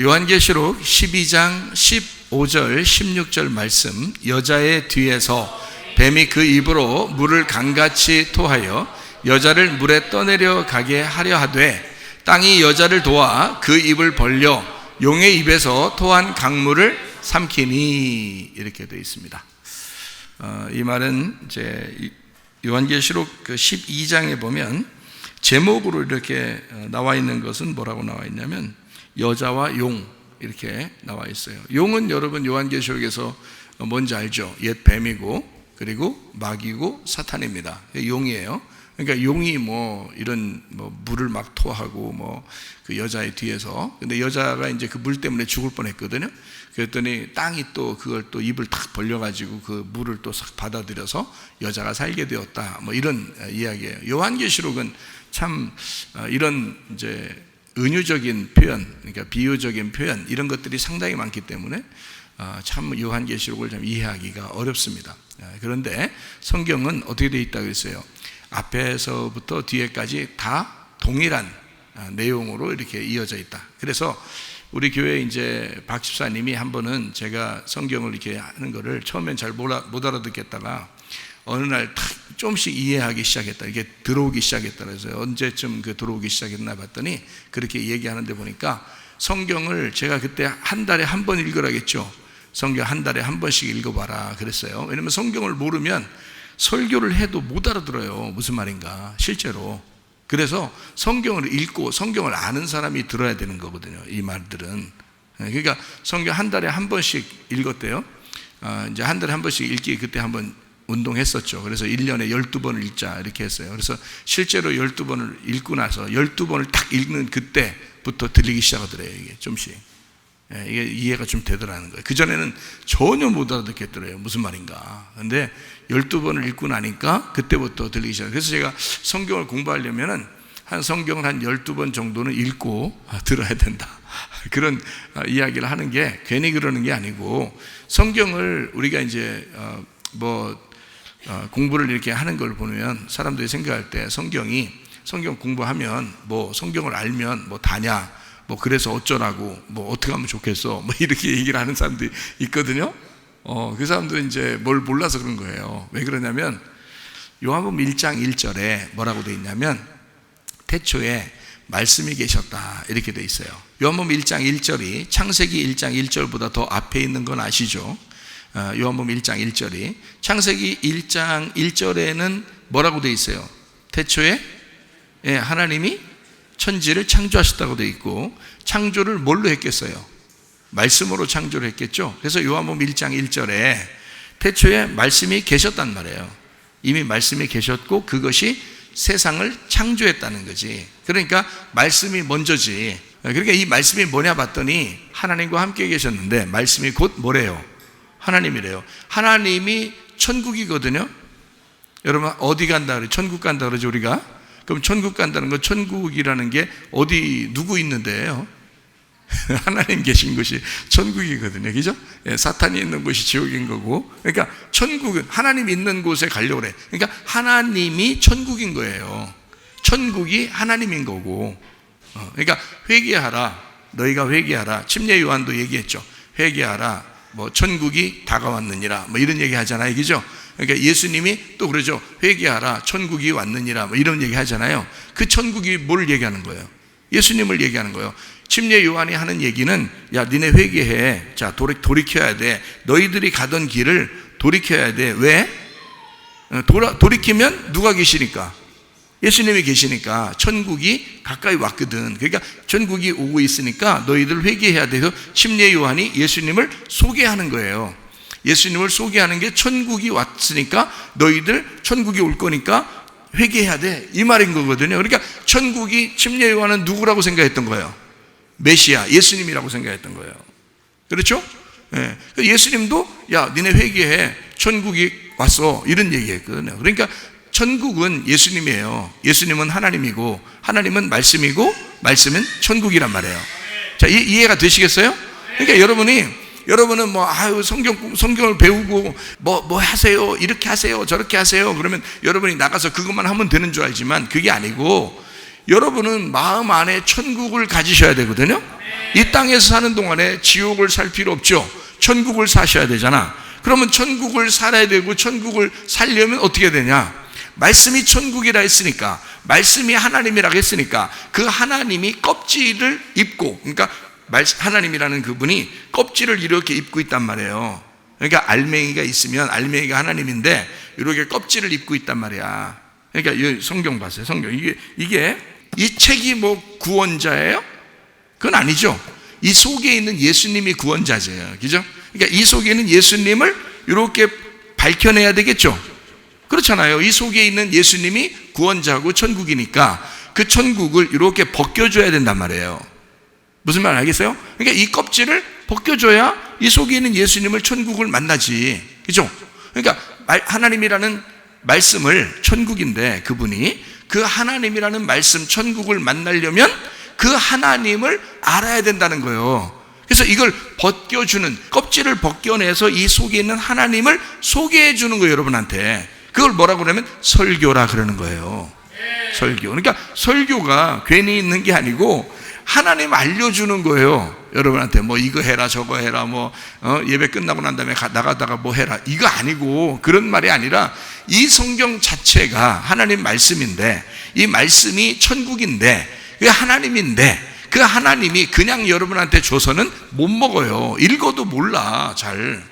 요한계시록 12장 15절 16절 말씀, 여자의 뒤에서 뱀이 그 입으로 물을 강같이 토하여 여자를 물에 떠내려 가게 하려 하되 땅이 여자를 도와 그 입을 벌려 용의 입에서 토한 강물을 삼키니, 이렇게 되어 있습니다. 이 말은 이제 요한계시록 그 12장에 보면 제목으로 이렇게 나와 있는 것은 뭐라고 나와 있냐면 여자와 용, 이렇게 나와 있어요. 용은 여러분 요한계시록에서 뭔지 알죠? 옛 뱀이고 그리고 마귀고 사탄입니다. 용이에요. 그러니까 용이 이런 물을 막 토하고 그 여자의 뒤에서, 근데 여자가 이제 그 물 때문에 죽을 뻔했거든요. 그랬더니 땅이 또 그걸 또 입을 탁 벌려가지고 그 물을 또 싹 받아들여서 여자가 살게 되었다. 이런 이야기예요. 요한계시록은 참 이런 이제 은유적인 표현, 그러니까 비유적인 표현, 이런 것들이 상당히 많기 때문에 참 요한계시록을 좀 이해하기가 어렵습니다. 그런데 성경은 어떻게 되어 있다고 했어요? 앞에서부터 뒤에까지 다 동일한 내용으로 이렇게 이어져 있다. 그래서 우리 교회 이제 박 집사님이 한 번은 제가 성경을 이렇게 하는 거를 처음엔 잘 못 알아듣겠다가 어느 날 조금씩 이해하기 시작했다. 이게 들어오기 시작했다. 그래서 언제쯤 그 들어오기 시작했나 봤더니 그렇게 얘기하는데 보니까 성경을 제가 그때 한 달에 한 번 읽으라겠죠. 성경 한 달에 한 번씩 읽어봐라 그랬어요. 왜냐면 성경을 모르면 설교를 해도 못 알아들어요. 무슨 말인가 실제로. 그래서 성경을 읽고 성경을 아는 사람이 들어야 되는 거거든요. 이 말들은. 그러니까 성경 한 달에 한 번씩 읽었대요. 이제 한 달에 한 번씩 읽기 그때 한번 운동했었죠. 그래서 1년에 12번을 읽자 이렇게 했어요. 그래서 실제로 12번을 읽고 나서 12번을 딱 읽는 그때부터 들리기 시작하더래요. 이게 좀씩. 이게 이해가 좀 되더라는 거예요. 그전에는 전혀 못 알아듣겠더래요. 무슨 말인가. 근데 12번을 읽고 나니까 그때부터 들리기 시작해요. 그래서 제가 성경을 공부하려면은 성경을 한 12번 정도는 읽고 들어야 된다. 그런 이야기를 하는 게 괜히 그러는 게 아니고, 성경을 우리가 이제 공부를 이렇게 하는 걸 보면 사람들이 생각할 때 성경 공부하면 성경을 알면 다냐, 그래서 어쩌라고, 어떻게 하면 좋겠어, 이렇게 얘기를 하는 사람들이 있거든요. 그 사람들은 이제 뭘 몰라서 그런 거예요. 왜 그러냐면 요한복음 1장 1절에 뭐라고 되어 있냐면 태초에 말씀이 계셨다 이렇게 되어 있어요. 요한복음 1장 1절이 창세기 1장 1절보다 더 앞에 있는 건 아시죠? 요한복음 1장 1절이 창세기 1장 1절에는 뭐라고 되어 있어요? 태초에 하나님이 천지를 창조하셨다고 되어 있고, 창조를 뭘로 했겠어요? 말씀으로 창조를 했겠죠. 그래서 요한복음 1장 1절에 태초에 말씀이 계셨단 말이에요. 이미 말씀이 계셨고 그것이 세상을 창조했다는 거지. 그러니까 말씀이 먼저지. 그러니까 이 말씀이 뭐냐 봤더니 하나님과 함께 계셨는데, 말씀이 곧 뭐래요? 하나님이래요. 하나님이 천국이거든요. 여러분 어디 간다 그래? 천국 간다 그러죠 우리가. 그럼 천국 간다는 건, 천국이라는 게 어디 누구 있는데요? 하나님 계신 곳이 천국이거든요. 그죠? 사탄이 있는 곳이 지옥인 거고. 그러니까 천국은 하나님 있는 곳에 가려고 그래. 그러니까 하나님이 천국인 거예요. 천국이 하나님인 거고. 그러니까 회개하라, 너희가 회개하라. 침례 요한도 얘기했죠. 회개하라, 천국이 다가왔느니라, 이런 얘기 하잖아요. 그죠? 그러니까 예수님이 또 그러죠. 회개하라, 천국이 왔느니라, 이런 얘기 하잖아요. 그 천국이 뭘 얘기하는 거예요? 예수님을 얘기하는 거예요. 침례 요한이 하는 얘기는, 야 니네 회개해. 자 돌이켜야 돼. 너희들이 가던 길을 돌이켜야 돼. 왜? 돌이키면 누가 계시니까? 예수님이 계시니까 천국이 가까이 왔거든. 그러니까 천국이 오고 있으니까 너희들 회개해야 돼서 침례 요한이 예수님을 소개하는 거예요. 예수님을 소개하는 게 천국이 왔으니까 너희들 천국이 올 거니까 회개해야 돼, 이 말인 거거든요. 그러니까 천국이, 침례 요한은 누구라고 생각했던 거예요? 메시아, 예수님이라고 생각했던 거예요. 그렇죠? 예수님도 야 니네 회개해, 천국이 왔어, 이런 얘기했거든요. 그러니까 천국은 예수님이에요. 예수님은 하나님이고 하나님은 말씀이고 말씀은 천국이란 말이에요. 자, 이해가 되시겠어요? 그러니까 여러분은 성경을 배우고 뭐 하세요, 이렇게 하세요, 저렇게 하세요, 그러면 여러분이 나가서 그것만 하면 되는 줄 알지만 그게 아니고, 여러분은 마음 안에 천국을 가지셔야 되거든요. 이 땅에서 사는 동안에 지옥을 살 필요 없죠. 천국을 사셔야 되잖아. 그러면 천국을 살아야 되고, 천국을 살려면 어떻게 되냐? 말씀이 천국이라 했으니까, 말씀이 하나님이라고 했으니까, 그 하나님이 껍질을 입고, 그러니까 하나님이라는 그분이 껍질을 이렇게 입고 있단 말이에요. 그러니까 알맹이가 있으면 알맹이가 하나님인데 이렇게 껍질을 입고 있단 말이야. 그러니까 이 성경 봤어요. 성경 이게 이 책이 뭐 구원자예요? 그건 아니죠. 이 속에 있는 예수님이 구원자세요. 그죠? 그러니까 이 속에 있는 예수님을 이렇게 밝혀내야 되겠죠. 그렇잖아요. 이 속에 있는 예수님이 구원자고 천국이니까 그 천국을 이렇게 벗겨줘야 된단 말이에요. 무슨 말 알겠어요? 그러니까 이 껍질을 벗겨줘야 이 속에 있는 예수님을 천국을 만나지. 그죠? 그러니까 하나님이라는 말씀을, 천국인데 그분이 그 하나님이라는 말씀 천국을 만나려면 그 하나님을 알아야 된다는 거예요. 그래서 이걸 벗겨주는, 껍질을 벗겨내서 이 속에 있는 하나님을 소개해 주는 거예요, 여러분한테. 그걸 뭐라고 그러면 설교라 그러는 거예요. 설교. 그러니까 설교가 괜히 있는 게 아니고 하나님 알려주는 거예요. 여러분한테 뭐 이거 해라 저거 해라 뭐 예배 끝나고 난 다음에 나가다가 뭐 해라, 이거 아니고, 그런 말이 아니라 이 성경 자체가 하나님 말씀인데, 이 말씀이 천국인데, 그 하나님인데, 그 하나님이 그냥 여러분한테 줘서는 못 먹어요. 읽어도 몰라 잘.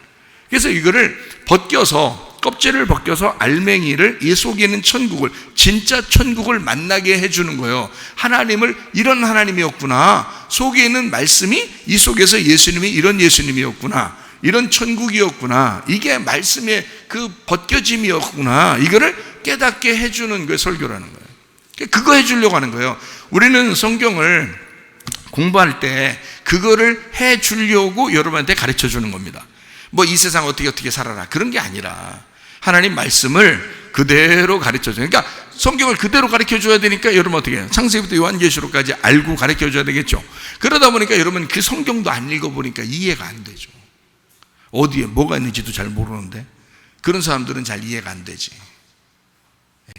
그래서 이거를 벗겨서, 껍질을 벗겨서 알맹이를, 이 속에 있는 천국을, 진짜 천국을 만나게 해주는 거예요. 하나님을, 이런 하나님이었구나, 속에 있는 말씀이 이 속에서 예수님이 이런 예수님이었구나, 이런 천국이었구나, 이게 말씀의 그 벗겨짐이었구나, 이거를 깨닫게 해주는 게 설교라는 거예요. 그거 해주려고 하는 거예요. 우리는 성경을 공부할 때 그거를 해주려고 여러분한테 가르쳐 주는 겁니다. 뭐 이 세상 어떻게 살아라, 그런 게 아니라 하나님 말씀을 그대로 가르쳐줘요. 그러니까 성경을 그대로 가르쳐줘야 되니까 여러분 어떻게 해요? 창세기부터 요한계시록까지 알고 가르쳐줘야 되겠죠. 그러다 보니까 여러분 그 성경도 안 읽어보니까 이해가 안 되죠. 어디에 뭐가 있는지도 잘 모르는데 그런 사람들은 잘 이해가 안 되지.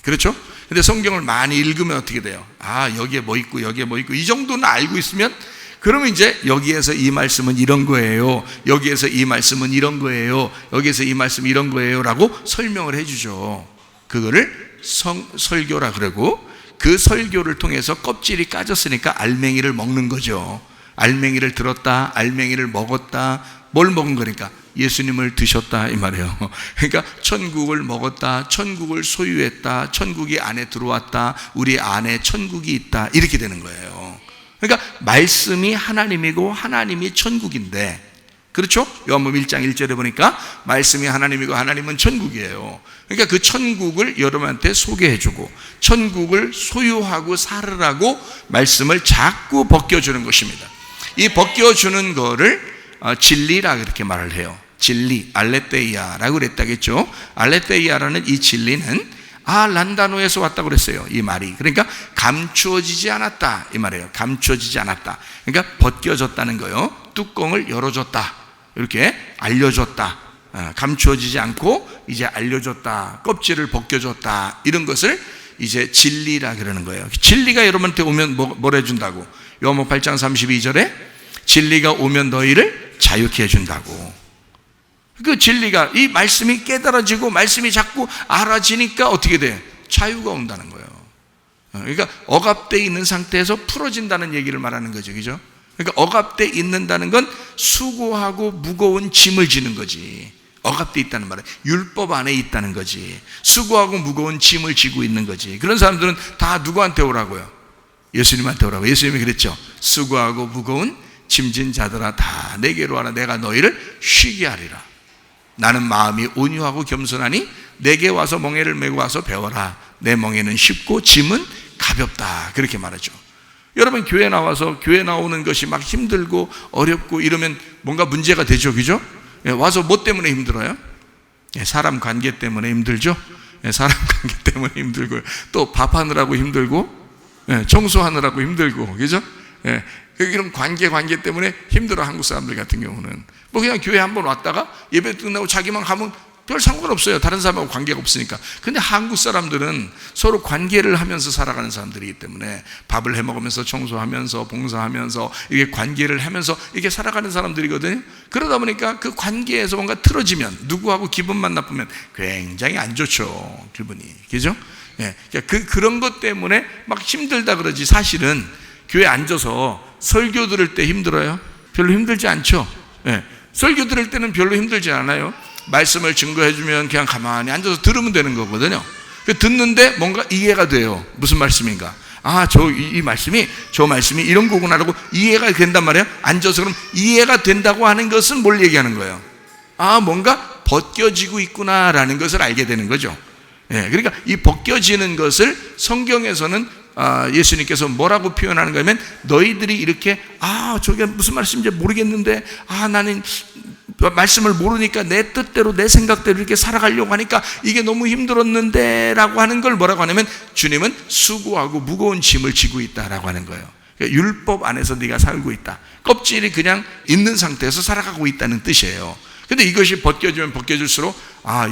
그렇죠? 근데 성경을 많이 읽으면 어떻게 돼요? 아, 여기에 뭐 있고 여기에 뭐 있고, 이 정도는 알고 있으면, 그러면 이제 여기에서 이 말씀은 이런 거예요, 여기에서 이 말씀은 이런 거예요, 여기에서 이 말씀은 이런 거예요 라고 설명을 해주죠. 그거를 설교라 그러고, 그 설교를 통해서 껍질이 까졌으니까 알맹이를 먹는 거죠. 알맹이를 들었다, 알맹이를 먹었다. 뭘 먹은 거니까? 예수님을 드셨다 이 말이에요. 그러니까 천국을 먹었다, 천국을 소유했다, 천국이 안에 들어왔다, 우리 안에 천국이 있다, 이렇게 되는 거예요. 그러니까 말씀이 하나님이고 하나님이 천국인데, 그렇죠? 요한복음 1장 1절에 보니까 말씀이 하나님이고 하나님은 천국이에요. 그러니까 그 천국을 여러분한테 소개해주고 천국을 소유하고 살으라고 말씀을 자꾸 벗겨주는 것입니다. 이 벗겨주는 거를 진리라 그렇게 말을 해요. 진리, 알레테이아라고 그랬다겠죠. 알레테이아라는 이 진리는 란다노에서 왔다고 그랬어요. 이 말이. 그러니까 감추어지지 않았다 이 말이에요. 감추어지지 않았다. 그러니까 벗겨졌다는 거예요. 뚜껑을 열어줬다, 이렇게 알려줬다. 감추어지지 않고 이제 알려줬다, 껍질을 벗겨줬다, 이런 것을 이제 진리라 그러는 거예요. 진리가 여러분한테 오면 뭘 해준다고? 요한복음 8장 32절에 진리가 오면 너희를 자유케 해준다고. 그 진리가, 이 말씀이 깨달아지고 말씀이 자꾸 알아지니까 어떻게 돼? 자유가 온다는 거예요. 그러니까 억압되어 있는 상태에서 풀어진다는 얘기를 말하는 거죠. 그죠? 그러니까 억압되어 있는다는 건 수고하고 무거운 짐을 지는 거지. 억압되어 있다는 말은 율법 안에 있다는 거지. 수고하고 무거운 짐을 지고 있는 거지. 그런 사람들은 다 누구한테 오라고요? 예수님한테 오라고. 예수님이 그랬죠. 수고하고 무거운 짐진 자들아 다 내게로 와라, 내가 너희를 쉬게 하리라. 나는 마음이 온유하고 겸손하니 내게 와서 멍에를 메고 와서 배워라. 내 멍에는 쉽고 짐은 가볍다. 그렇게 말하죠. 여러분 교회 나와서, 교회 나오는 것이 막 힘들고 어렵고 이러면 뭔가 문제가 되죠. 그죠? 와서 뭐 때문에 힘들어요? 사람 관계 때문에 힘들죠. 사람 관계 때문에 힘들고, 또 밥하느라고 힘들고, 청소하느라고 힘들고, 그죠? 이런 관계 때문에 힘들어. 한국 사람들 같은 경우는 뭐 그냥 교회 한번 왔다가 예배 끝나고 자기만 가면 별 상관없어요. 다른 사람하고 관계가 없으니까. 근데 한국 사람들은 서로 관계를 하면서 살아가는 사람들이기 때문에 밥을 해먹으면서 청소하면서 봉사하면서 이게 관계를 하면서 이게 살아가는 사람들이거든요. 그러다 보니까 그 관계에서 뭔가 틀어지면, 누구하고 기분만 나쁘면 굉장히 안 좋죠, 기분이. 그죠? 예. 그런 것 때문에 막 힘들다 그러지, 사실은 교회 앉아서 설교 들을 때 힘들어요? 별로 힘들지 않죠? 예. 설교 들을 때는 별로 힘들지 않아요. 말씀을 증거해주면 그냥 가만히 앉아서 들으면 되는 거거든요. 듣는데 뭔가 이해가 돼요. 무슨 말씀인가? 아, 이 말씀이, 저 말씀이 이런 거구나라고 이해가 된단 말이에요. 앉아서 그럼 이해가 된다고 하는 것은 뭘 얘기하는 거예요? 아, 뭔가 벗겨지고 있구나라는 것을 알게 되는 거죠. 예, 그러니까 이 벗겨지는 것을 성경에서는 예수님께서 뭐라고 표현하는가 하면, 너희들이 이렇게 저게 무슨 말씀인지 모르겠는데 나는 말씀을 모르니까 내 뜻대로 내 생각대로 이렇게 살아가려고 하니까 이게 너무 힘들었는데 라고 하는 걸 뭐라고 하냐면, 주님은 수고하고 무거운 짐을 지고 있다라고 하는 거예요. 그러니까 율법 안에서 네가 살고 있다, 껍질이 그냥 있는 상태에서 살아가고 있다는 뜻이에요. 근데 이것이 벗겨지면 벗겨질수록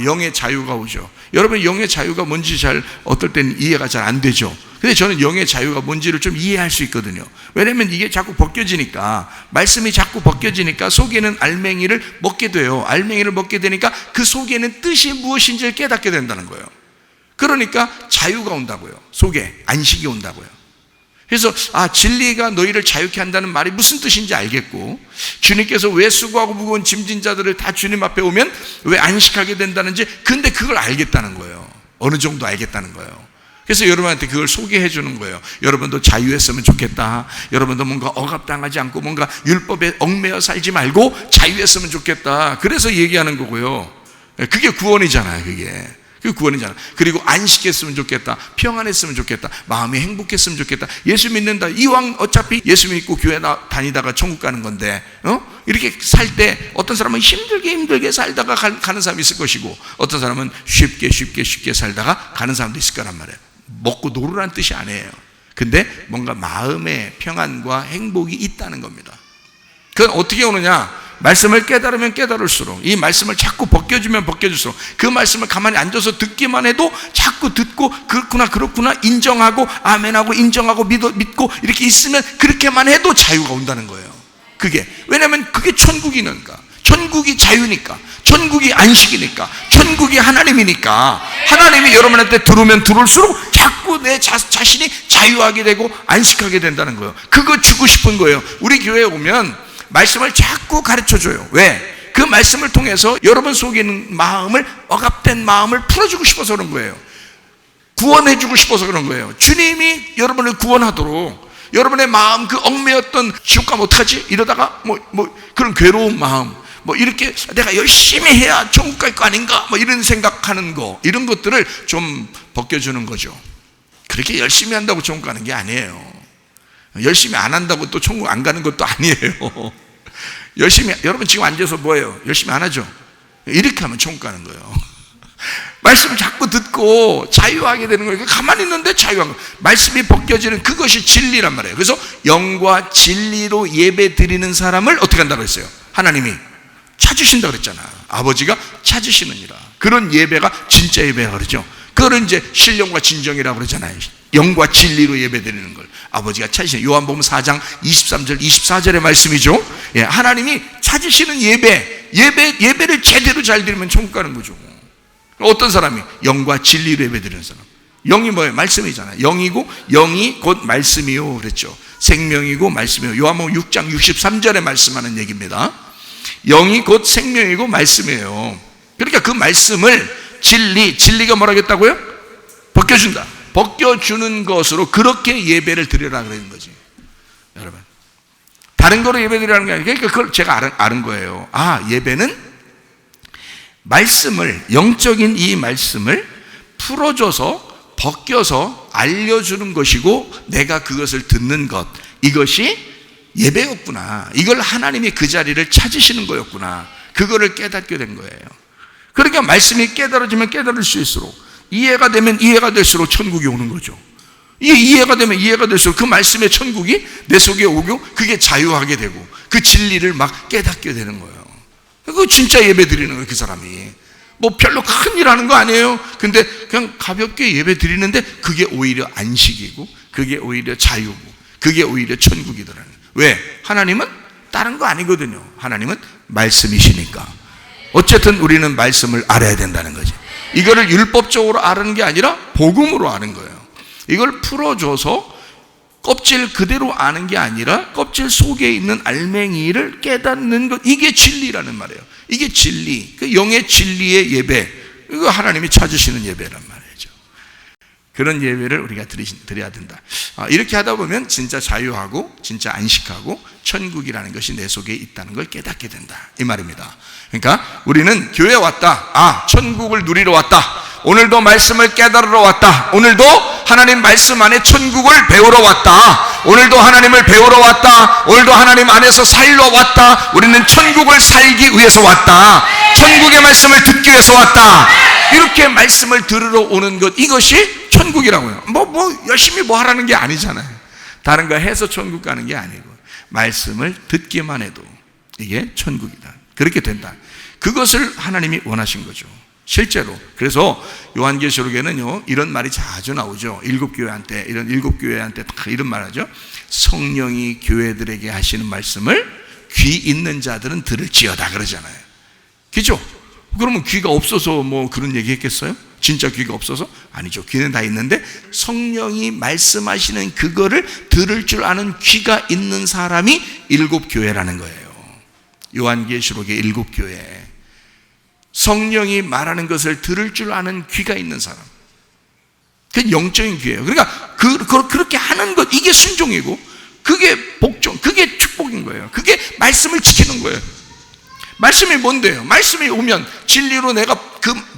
영의 자유가 오죠. 여러분, 영의 자유가 뭔지 어떨 때는 이해가 잘 안 되죠. 근데 저는 영의 자유가 뭔지를 좀 이해할 수 있거든요. 왜냐면 이게 자꾸 벗겨지니까, 말씀이 자꾸 벗겨지니까 속에는 알맹이를 먹게 돼요. 알맹이를 먹게 되니까 그 속에는 뜻이 무엇인지를 깨닫게 된다는 거예요. 그러니까 자유가 온다고요. 속에 안식이 온다고요. 그래서 진리가 너희를 자유케 한다는 말이 무슨 뜻인지 알겠고, 주님께서 왜 수고하고 무거운 짐진 자들을 다 주님 앞에 오면 왜 안식하게 된다는지, 근데 그걸 알겠다는 거예요. 어느 정도 알겠다는 거예요. 그래서 여러분한테 그걸 소개해 주는 거예요. 여러분도 자유했으면 좋겠다. 여러분도 뭔가 억압당하지 않고 뭔가 율법에 얽매여 살지 말고 자유했으면 좋겠다. 그래서 얘기하는 거고요. 그게 구원이잖아요. 그게 구원이잖아. 그리고 안식했으면 좋겠다, 평안했으면 좋겠다, 마음이 행복했으면 좋겠다. 예수 믿는다, 이왕 어차피 예수 믿고 교회 다니다가 천국 가는 건데 이렇게 살 때 어떤 사람은 힘들게 살다가 가는 사람이 있을 것이고, 어떤 사람은 쉽게 살다가 가는 사람도 있을 거란 말이에요. 먹고 노르라는 뜻이 아니에요. 근데 뭔가 마음의 평안과 행복이 있다는 겁니다. 그건 어떻게 오느냐? 말씀을 깨달으면 깨달을수록, 이 말씀을 자꾸 벗겨주면 벗겨질수록, 그 말씀을 가만히 앉아서 듣기만 해도 자꾸 듣고 그렇구나 인정하고 아멘하고 인정하고 믿고 이렇게 있으면, 그렇게만 해도 자유가 온다는 거예요. 그게 왜냐하면 그게 천국이니까, 천국이 자유니까, 천국이 안식이니까, 천국이 하나님이니까, 하나님이 여러분한테 들어오면 들어올수록 자꾸 내 자신이 자유하게 되고 안식하게 된다는 거예요. 그거 주고 싶은 거예요. 우리 교회에 오면 말씀을 자꾸 가르쳐줘요. 왜? 그 말씀을 통해서 여러분 속에 있는 마음을, 억압된 마음을 풀어주고 싶어서 그런 거예요. 구원해주고 싶어서 그런 거예요. 주님이 여러분을 구원하도록, 여러분의 마음, 그 얽매였던 지옥 가면 어떡하지? 이러다가 그런 괴로운 마음, 이렇게 내가 열심히 해야 천국 갈 거 아닌가? 이런 생각하는 거, 이런 것들을 좀 벗겨주는 거죠. 그렇게 열심히 한다고 천국 가는 게 아니에요. 열심히 안 한다고 또 천국 안 가는 것도 아니에요. 열심히, 여러분 지금 앉아서 뭐예요? 열심히 안 하죠? 이렇게 하면 천국 가는 거예요. 말씀을 자꾸 듣고 자유하게 되는 거예요. 가만히 있는데 자유한 거예요. 말씀이 벗겨지는 그것이 진리란 말이에요. 그래서 영과 진리로 예배 드리는 사람을 어떻게 한다고 했어요? 하나님이 찾으신다고 그랬잖아. 아버지가 찾으시느니라. 그런 예배가 진짜 예배라 그러죠. 그거를 이제 신령과 진정이라고 그러잖아요. 영과 진리로 예배드리는 걸 아버지가 찾으시는, 요한복음 4장 23절 24절의 말씀이죠. 예, 하나님이 찾으시는 예배를 제대로 잘 드리면 천국 가는 거죠. 어떤 사람이 영과 진리로 예배드리는 사람, 영이 뭐예요? 말씀이잖아요. 영이고, 영이 곧 말씀이요 그랬죠. 생명이고 말씀이요. 요한복음 6장 63절에 말씀하는 얘기입니다. 영이 곧 생명이고 말씀이에요. 그러니까 그 말씀을 진리가 뭐라고 했다고요? 벗겨준다. 벗겨주는 것으로 그렇게 예배를 드리라 그러는 거지. 여러분, 다른 거로 예배 드리라는 게 아니라, 그러니까 그걸 제가 아는 거예요. 예배는 말씀을, 영적인 이 말씀을 풀어줘서 벗겨서 알려주는 것이고, 내가 그것을 듣는 것, 이것이 예배였구나. 이걸 하나님이 그 자리를 찾으시는 거였구나. 그거를 깨닫게 된 거예요. 그러니까 말씀이 깨달아지면 깨달을수록, 이해가 되면 이해가 될수록 천국이 오는 거죠. 이해가 되면 이해가 될수록 그 말씀의 천국이 내 속에 오고, 그게 자유하게 되고 그 진리를 막 깨닫게 되는 거예요. 그거 진짜 예배 드리는 거예요. 그 사람이 뭐 별로 큰 일 하는 거 아니에요. 근데 그냥 가볍게 예배 드리는데 그게 오히려 안식이고, 그게 오히려 자유고, 그게 오히려 천국이더라는 거예요. 왜? 하나님은 다른 거 아니거든요. 하나님은 말씀이시니까. 어쨌든 우리는 말씀을 알아야 된다는 거지. 이거를 율법적으로 아는 게 아니라 복음으로 아는 거예요. 이걸 풀어줘서 껍질 그대로 아는 게 아니라 껍질 속에 있는 알맹이를 깨닫는 것, 이게 진리라는 말이에요. 이게 진리, 그 영의 진리의 예배, 이거 하나님이 찾으시는 예배란 말이죠. 그런 예배를 우리가 드려야 된다. 이렇게 하다 보면 진짜 자유하고 진짜 안식하고 천국이라는 것이 내 속에 있다는 걸 깨닫게 된다, 이 말입니다. 그러니까 우리는 교회에 왔다, 천국을 누리러 왔다, 오늘도 말씀을 깨달으러 왔다, 오늘도 하나님 말씀 안에 천국을 배우러 왔다, 오늘도 하나님을 배우러 왔다, 오늘도 하나님 안에서 살러 왔다, 우리는 천국을 살기 위해서 왔다, 천국의 말씀을 듣기 위해서 왔다, 이렇게 말씀을 들으러 오는 것, 이것이 천국이라고요. 열심히 뭐 하라는 게 아니잖아요. 다른 거 해서 천국 가는 게 아니고 말씀을 듣기만 해도 이게 천국이다, 그렇게 된다. 그것을 하나님이 원하신 거죠, 실제로. 그래서 요한계시록에는요, 이런 말이 자주 나오죠. 일곱 교회한테 다 이런 말 하죠. 성령이 교회들에게 하시는 말씀을 귀 있는 자들은 들을지어다, 그러잖아요. 그죠? 그러면 귀가 없어서 뭐 그런 얘기 했겠어요? 진짜 귀가 없어서? 아니죠. 귀는 다 있는데 성령이 말씀하시는 그거를 들을 줄 아는 귀가 있는 사람이 일곱 교회라는 거예요. 요한계시록의 일곱 교회, 성령이 말하는 것을 들을 줄 아는 귀가 있는 사람, 그게 영적인 귀예요. 그러니까 그렇게 하는 것, 이게 순종이고, 그게 복종, 그게 축복인 거예요. 그게 말씀을 지키는 거예요. 말씀이 뭔데요? 말씀이 오면 진리로 내가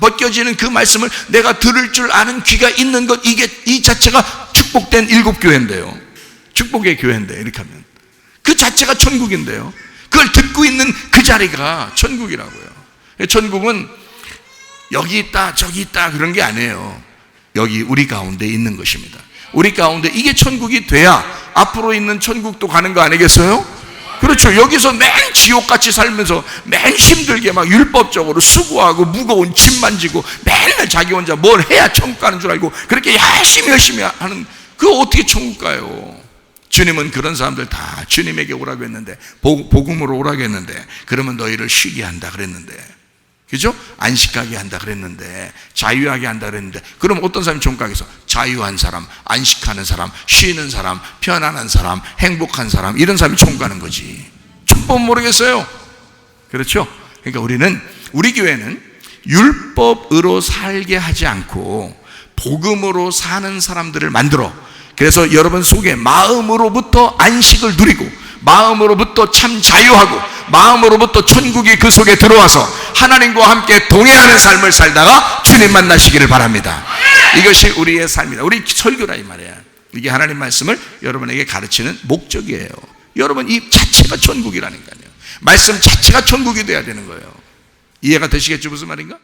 벗겨지는 그 말씀을 내가 들을 줄 아는 귀가 있는 것, 이 자체가 축복된 일곱 교회인데요. 축복의 교회인데, 이렇게 하면 그 자체가 천국인데요. 그걸 듣고 있는 그 자리가 천국이라고요. 천국은 여기 있다 저기 있다 그런 게 아니에요. 여기 우리 가운데 있는 것입니다. 우리 가운데 이게 천국이 돼야 앞으로 있는 천국도 가는 거 아니겠어요? 그렇죠. 여기서 맨 지옥같이 살면서 맨 힘들게 막 율법적으로 수고하고 무거운 짐 만지고 맨날 자기 혼자 뭘 해야 천국 가는 줄 알고 그렇게 열심히 하는, 그거 어떻게 천국 가요? 주님은 그런 사람들 다 주님에게 오라고 했는데, 복음으로 오라고 했는데, 그러면 너희를 쉬게 한다 그랬는데, 그죠? 안식하게 한다 그랬는데, 자유하게 한다 그랬는데, 그럼 어떤 사람이 천국 가겠어? 자유한 사람, 안식하는 사람, 쉬는 사람, 편안한 사람, 행복한 사람, 이런 사람이 천국 가는 거지. 천법 모르겠어요. 그렇죠? 그러니까 우리 교회는 율법으로 살게 하지 않고 복음으로 사는 사람들을 만들어, 그래서 여러분 속에 마음으로부터 안식을 누리고, 마음으로부터 참 자유하고, 마음으로부터 천국이 그 속에 들어와서 하나님과 함께 동행하는 삶을 살다가 주님 만나시기를 바랍니다. 이것이 우리의 삶이다. 우리 설교라 이 말이야. 이게 하나님 말씀을 여러분에게 가르치는 목적이에요. 여러분 이 자체가 천국이라니까요. 말씀 자체가 천국이 돼야 되는 거예요. 이해가 되시겠죠? 무슨 말인가?